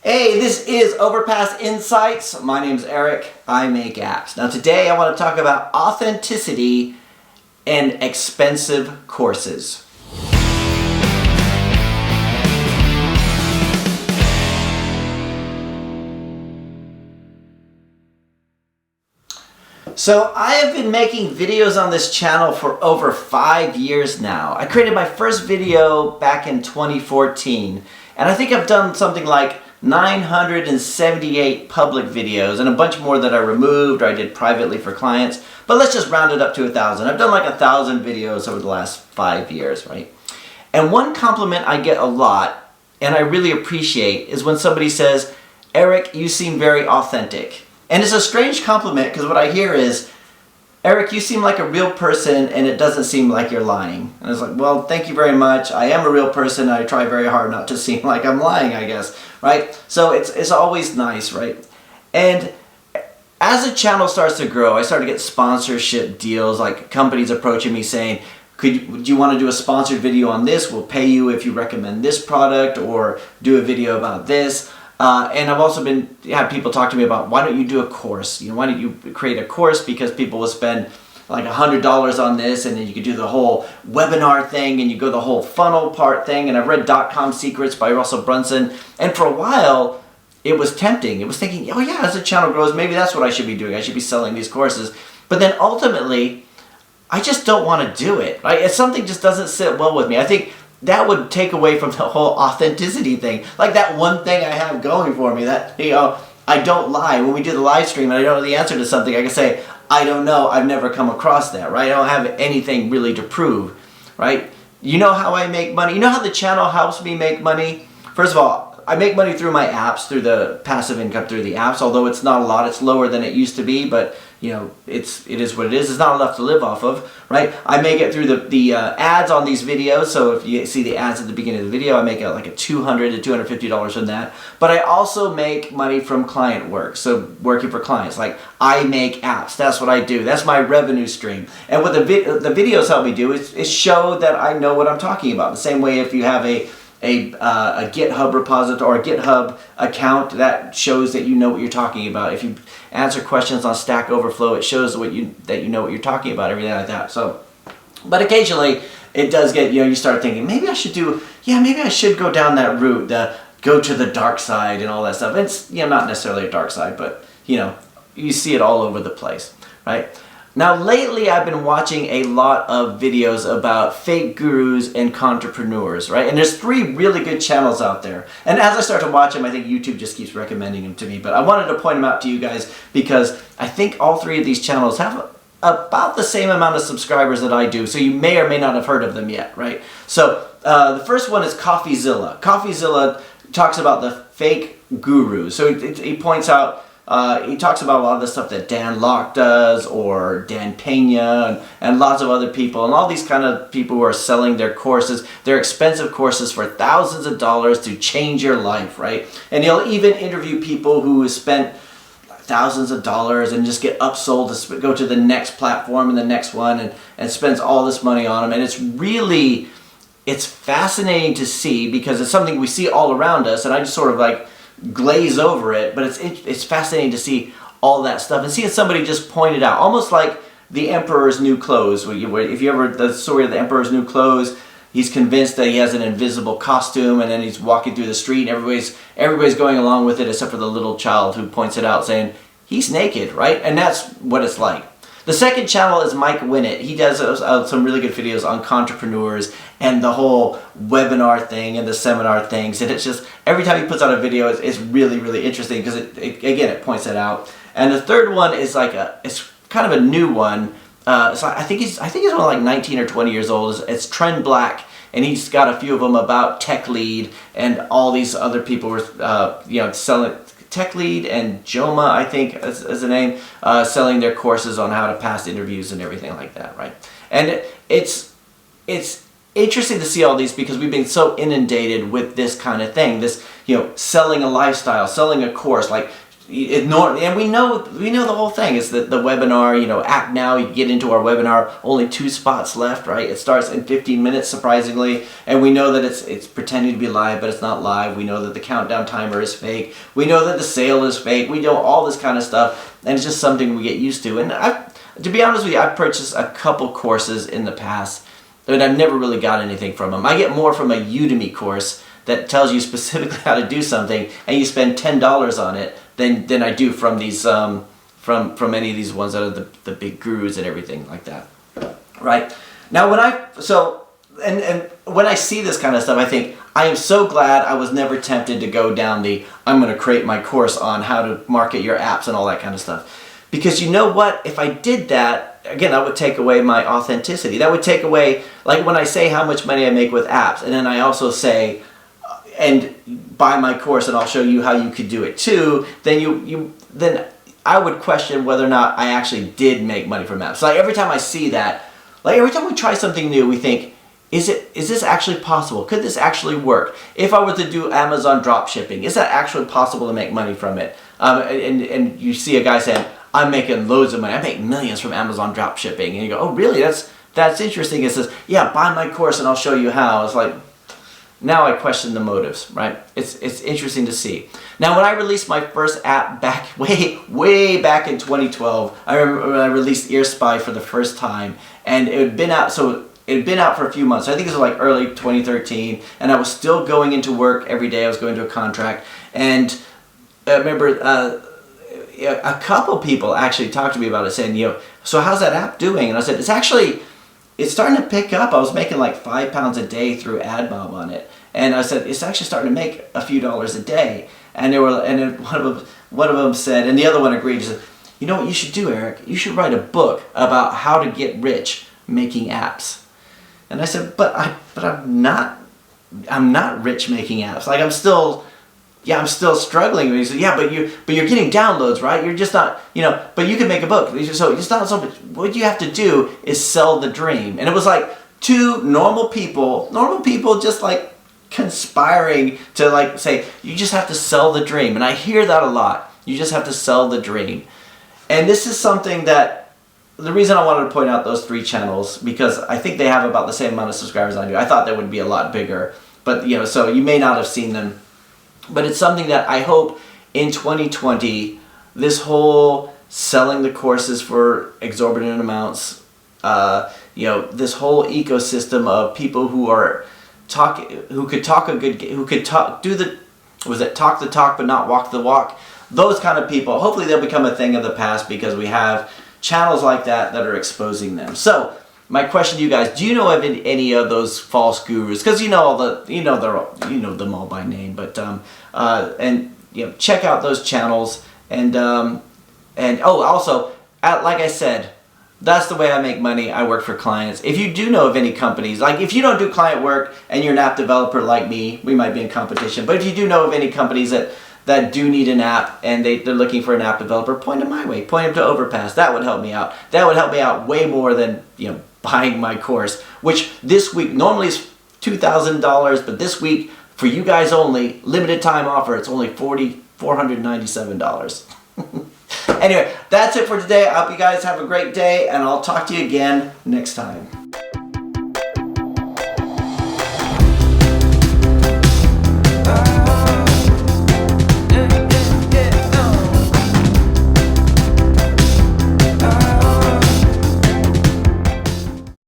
Hey, this is Overpass Insights. My name's Eric. I make apps. Now today I want to talk about authenticity and expensive courses. So I have been making videos on this channel for over 5 years now. I created my first video back in 2014, and I think I've done something like 978 public videos and a bunch more that I removed or I did privately for clients, but let's just round it up to 1,000. I've done like 1,000 videos over the last 5 years, right? And one compliment I get a lot, and I really appreciate, is when somebody says, "Eric, you seem very authentic." And it's a strange compliment because what I hear is, "Eric, you seem like a real person and it doesn't seem like you're lying." And it's like, well, thank you very much. I am a real person. I try very hard not to seem like I'm lying, I guess, right? So it's always nice, right? And as the channel starts to grow, I start to get sponsorship deals, like companies approaching me saying, do you want to do a sponsored video on this? We'll pay you if you recommend this product, or do a video about this. And I've also had people talk to me about, why don't you do a course? You know, why don't you create a course, because people will spend like $100 on this, and then you could do the whole webinar thing, and you go the whole funnel part thing. And I've read .com Secrets by Russell Brunson, and for a while it was tempting. It was thinking, oh yeah, as the channel grows, maybe that's what I should be doing. I should be selling these courses. But then ultimately, I just don't want to do it. Right? Something just doesn't sit well with me. I think that would take away from the whole authenticity thing. Like that one thing I have going for me, that, you know, I don't lie. When we do the live stream and I don't know the answer to something, I can say, I don't know, I've never come across that, right? I don't have anything really to prove, right? You know how I make money? You know how the channel helps me make money? First of all, I make money through my apps, through the passive income through the apps, although it's not a lot. It's lower than it used to be, but you know, it is what it is. It's not enough to live off of, right? I make it through the ads on these videos. So if you see the ads at the beginning of the video, I make like a $200 to $250 from that. But I also make money from client work, so working for clients. Like I make apps. That's what I do. That's my revenue stream. And what the videos help me do is show that I know what I'm talking about. The same way if you have a GitHub repository or a GitHub account, that shows that you know what you're talking about. If you answer questions on Stack Overflow, it shows that you know what you're talking about, everything like that. So, but occasionally it does get, you know, you start thinking, maybe I should go down that route, go to the dark side and all that stuff. It's, you know, not necessarily a dark side, but you know, you see it all over the place, right? Now lately I've been watching a lot of videos about fake gurus and entrepreneurs, right? And there's 3 really good channels out there. And as I start to watch them, I think YouTube just keeps recommending them to me. But I wanted to point them out to you guys because I think all 3 of these channels have about the same amount of subscribers that I do. So you may or may not have heard of them yet, right? So the first one is CoffeeZilla. CoffeeZilla talks about the fake gurus. So he points out, he talks about a lot of the stuff that Dan Lok does, or Dan Pena, and lots of other people, and all these kind of people who are selling their courses, their expensive courses for thousands of dollars to change your life, right? And he'll even interview people who spent thousands of dollars and just get upsold to go to the next platform and the next one, and spends all this money on them. And it's fascinating to see, because it's something we see all around us, and I just sort of like glaze over it, but it's fascinating to see all that stuff and seeing somebody just point it out, almost like the Emperor's New Clothes. If you ever, the story of the Emperor's New Clothes, he's convinced that he has an invisible costume, and then he's walking through the street, and everybody's going along with it except for the little child who points it out, saying he's naked, right? And that's what it's like. The second channel is Mike Winnett. He does some really good videos on entrepreneurs and the whole webinar thing and the seminar things. And it's just, every time he puts out a video, it's really, really interesting because it points it out. And the third one is it's kind of a new one. So I think he's only like 19 or 20 years old. It's Trend Black. And he's got a few of them about Tech Lead and all these other people were, you know, selling. Tech Lead and Joma, I think is the name, selling their courses on how to pass interviews and everything like that, right? And it's interesting to see all these because we've been so inundated with this kind of thing, this, you know, selling a lifestyle, selling a course, like ignore, and we know the whole thing is that the webinar, you know, app now, you get into our webinar, only 2 spots left, right? It starts in 15 minutes, surprisingly, and we know that it's pretending to be live, but it's not live. We know that the countdown timer is fake. We know that the sale is fake. We know all this kind of stuff, and it's just something we get used to. And to be honest with you, I've purchased a couple courses in the past, but I've never really got anything from them. I get more from a Udemy course that tells you specifically how to do something, and you spend $10 on it, than I do from these from any of these ones that are the big gurus and everything like that, right? Now when I see this kind of stuff, I think I am so glad I was never tempted to go down the I'm going to create my course on how to market your apps and all that kind of stuff, because you know what? If I did that, again, that would take away my authenticity. That would take away, like when I say how much money I make with apps, and then I also say, and buy my course and I'll show you how you could do it too, then I would question whether or not I actually did make money from apps. So like every time I see that, like every time we try something new, we think, is this actually possible? Could this actually work? If I were to do Amazon drop shipping, is that actually possible to make money from it? And you see a guy saying, I'm making loads of money. I make millions from Amazon drop shipping. And you go, oh really? That's interesting. It says, yeah, buy my course and I'll show you how. It's like, now I question the motives, right? It's interesting to see. Now, when I released my first app back way back in 2012, I remember when I released EarSpy for the first time, and it had been out. So it had been out for a few months. I think it was like early 2013, and I was still going into work every day. I was going to a contract, and I remember a couple people actually talked to me about it, saying, you know, so how's that app doing? And I said, it's starting to pick up. I was making like £5 a day through AdMob on it, and I said it's actually starting to make a few dollars a day. And then one of them said, and the other one agreed. He said, you know what you should do, Eric? You should write a book about how to get rich making apps. And I said, but I'm not rich making apps. Like I'm still struggling. And he said, yeah, but you're getting downloads, right? You're just not, you know, but you can make a book. So it's not so much, what you have to do is sell the dream. And it was like two normal people just like conspiring to like say, you just have to sell the dream. And I hear that a lot. You just have to sell the dream. And this is something that, the reason I wanted to point out those 3 channels, because I think they have about the same amount of subscribers I do. I thought they would be a lot bigger, but you know, so you may not have seen them. But it's something that I hope in 2020, this whole selling the courses for exorbitant amounts, you know, this whole ecosystem of people who could talk the talk but not walk the walk, those kind of people, hopefully they'll become a thing of the past, because we have channels like that are exposing them. So my question to you guys, do you know of any of those false gurus? Because you know them all by name, but and you know, check out those channels, and also, like I said, that's the way I make money. I work for clients. If you do know of any companies, like if you don't do client work and you're an app developer like me, we might be in competition. But if you do know of any companies that do need an app and they're looking for an app developer, point them my way. Point them to Overpass. That would help me out. That would help me out way more than, you know, buying my course, which this week normally is $2,000, but this week for you guys only, limited time offer, it's only $497. Anyway, that's it for today. I hope you guys have a great day, and I'll talk to you again next time.